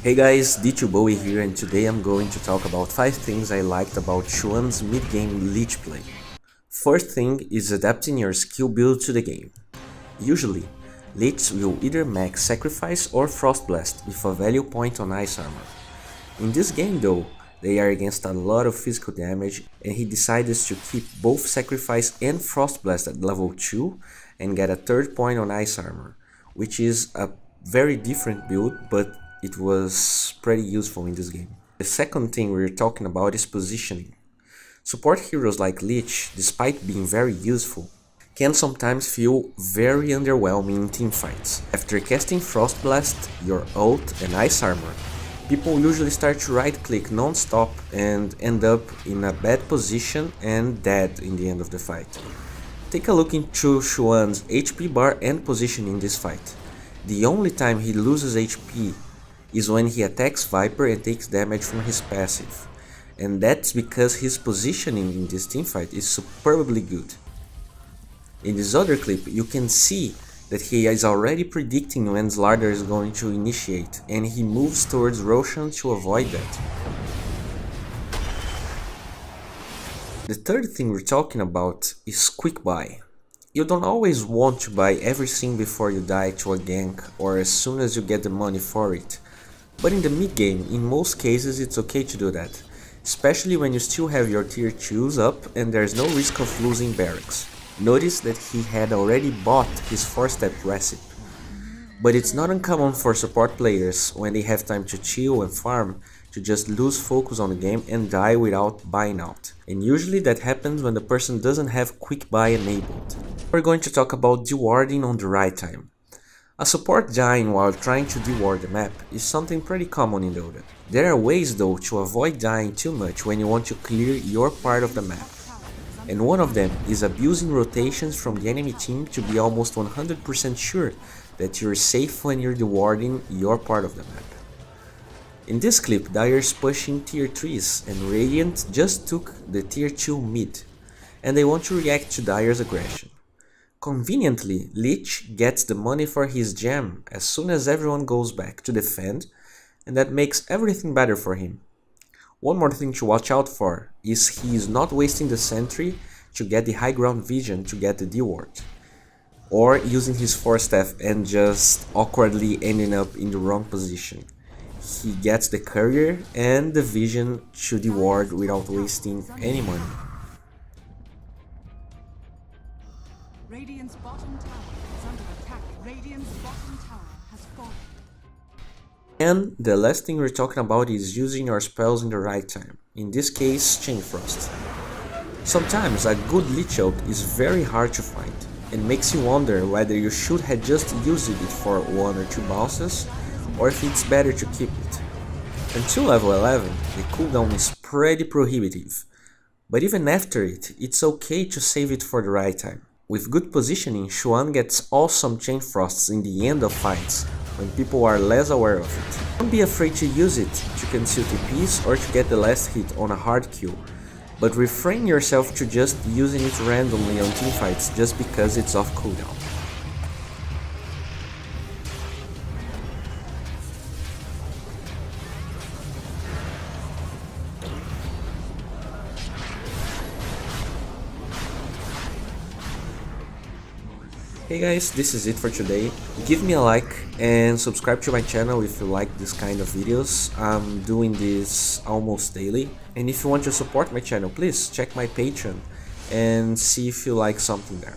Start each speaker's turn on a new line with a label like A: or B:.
A: Hey guys, D2Bowie here, and today I'm going to talk about 5 things I liked about Chuan's mid-game Lich play. First thing is adapting your skill build to the game. Usually, Lich will either max Sacrifice or Frost Blast with a value point on Ice Armor. In this game though, they are against a lot of physical damage, and he decided to keep both Sacrifice and Frost Blast at level 2 and get a third point on Ice Armor, which is a very different build, but it was pretty useful in this game. The second thing we're talking about is positioning. Support heroes like Lich, despite being very useful, can sometimes feel very underwhelming in teamfights. After casting Frost Blast, your ult and Ice Armor, people usually start to right click non-stop and end up in a bad position and dead in the end of the fight. Take a look into Chuan's HP bar and position in this fight. The only time he loses HP is when he attacks Viper and takes damage from his passive, and that's because his positioning in this teamfight is superbly good. In this other clip, you can see that he is already predicting when Slardar is going to initiate, and he moves towards Roshan to avoid that. The third thing we're talking about is quick buy. You don't always want to buy everything before you die to a gank or as soon as you get the money for it. But in the mid game, in most cases it's okay to do that, especially when you still have your tier 2s up and there's no risk of losing barracks. Notice that he had already bought his 4-step recipe. But it's not uncommon for support players, when they have time to chill and farm, to just lose focus on the game and die without buying out. And usually that happens when the person doesn't have quick buy enabled. We're going to talk about dewarding on the right time. A support dying while trying to deward the map is something pretty common in Dota. There are ways though to avoid dying too much when you want to clear your part of the map. And one of them is abusing rotations from the enemy team to be almost 100% sure that you're safe when you're dewarding your part of the map. In this clip, Dire's pushing tier 3s and Radiant just took the tier 2 mid, and they want to react to Dire's aggression. Conveniently, Lich gets the money for his gem as soon as everyone goes back to defend, and that makes everything better for him. One more thing to watch out for is he is not wasting the sentry to get the high ground vision to get the deward, or using his 4-staff and just awkwardly ending up in the wrong position. He gets the courier and the vision to deward without wasting any money.
B: Radiant's bottom tower is under attack. Radiant's bottom tower has fallen.
A: And the last thing we're talking about is using your spells in the right time. In this case, Chain Frost. Sometimes a good Lich ult is very hard to find, and makes you wonder whether you should have just used it for 1 or 2 bounces, or if it's better to keep it. Until level 11, the cooldown is pretty prohibitive, but even after it, it's okay to save it for the right time. With good positioning, Chuan gets awesome Chain Frosts in the end of fights, when people are less aware of it. Don't be afraid to use it to conceal TPs or to get the last hit on a hard kill, but refrain yourself to just using it randomly on teamfights just because it's off cooldown. Hey guys, this is it for today. Give me a like and subscribe to my channel if you like this kind of videos. I'm doing this almost daily. And if you want to support my channel, please check my Patreon and see if you like something there.